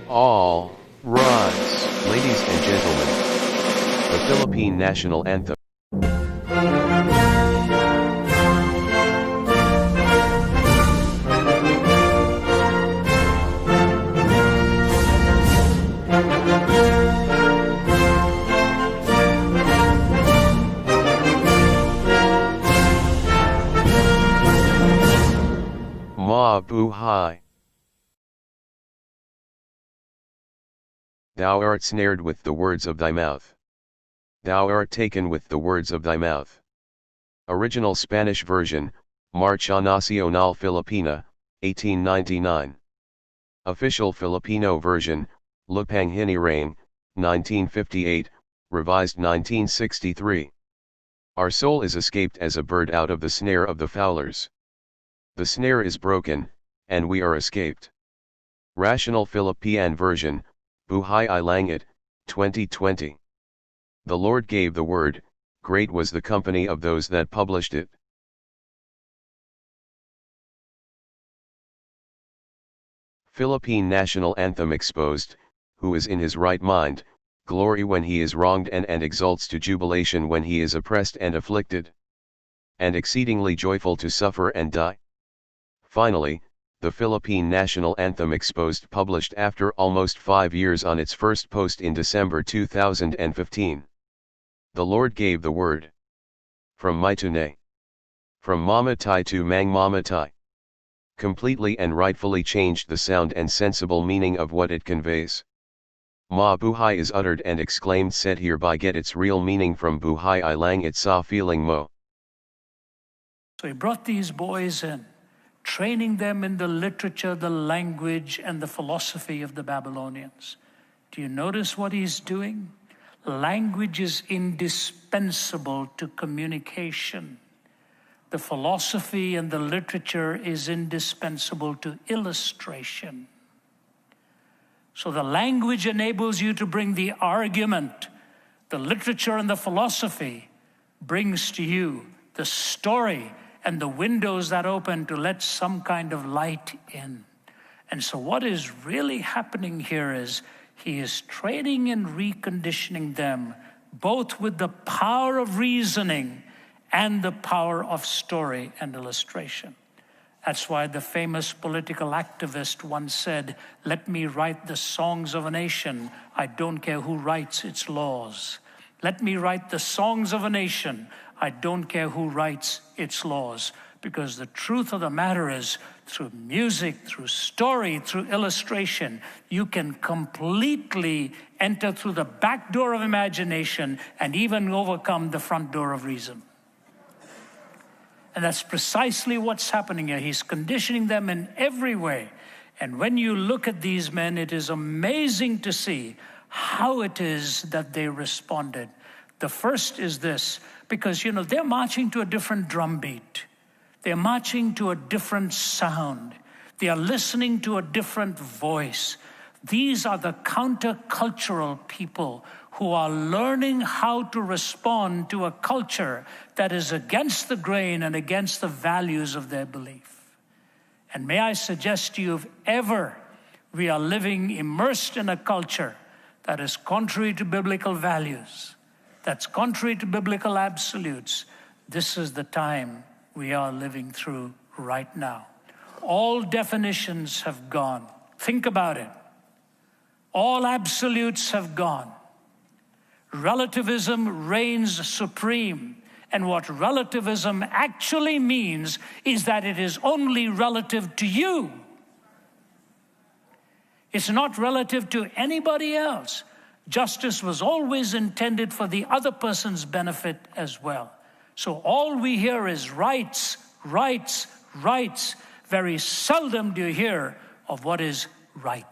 All rise, ladies and gentlemen. The Philippine National Anthem. Mabuhay. Thou art snared with the words of thy mouth. Thou art taken with the words of thy mouth. Original Spanish version, Marcha Nacional Filipina, 1899. Official Filipino version, Lupang Hinirang, 1958, revised 1963. Our soul is escaped as a bird out of the snare of the fowlers. The snare is broken, and we are escaped. Rational Philippine version, Buhay I Langit, 2020. The Lord gave the word, great was the company of those that published it. Philippine National Anthem exposed, who is in his right mind, glory when he is wronged and exults to jubilation when he is oppressed and afflicted, and exceedingly joyful to suffer and die. Finally, the Philippine National Anthem exposed published after almost 5 years on its first post in December 2015. The Lord gave the word. From Mai to Nay. From Mamatay to Mang Mamatay. Completely and rightfully changed the sound and sensible meaning of what it conveys. Mabuhay is uttered and exclaimed said hereby get its real meaning from Buhay I Langit sa feeling mo. So he brought these boys in, training them in the literature, the language, and the philosophy of the Babylonians. Do you notice what he's doing? Language is indispensable to communication. The philosophy and the literature is indispensable to illustration. So the language enables you to bring the argument. The literature and the philosophy brings to you the story and the windows that open to let some kind of light in. And so what is really happening here is he is training and reconditioning them, both with the power of reasoning and the power of story and illustration. That's why the famous political activist once said, "Let me write the songs of a nation. I don't care who writes its laws. Let me write the songs of a nation. I don't care who writes its laws." Because the truth of the matter is, through music, through story, through illustration, you can completely enter through the back door of imagination and even overcome the front door of reason. And that's precisely what's happening here. He's conditioning them in every way. And when you look at these men, it is amazing to see how it is that they responded. The first is this, because, they're marching to a different drum beat. They're marching to a different sound. They are listening to a different voice. These are the countercultural people who are learning how to respond to a culture that is against the grain and against the values of their belief. And may I suggest to you, if ever we are living immersed in a culture that is contrary to biblical values, that's contrary to biblical absolutes, this is the time we are living through right now. All definitions have gone. Think about it. All absolutes have gone. Relativism reigns supreme. And what relativism actually means is that it is only relative to you. It's not relative to anybody else. Justice was always intended for the other person's benefit as well. So all we hear is rights, rights, rights. Very seldom do you hear of what is right.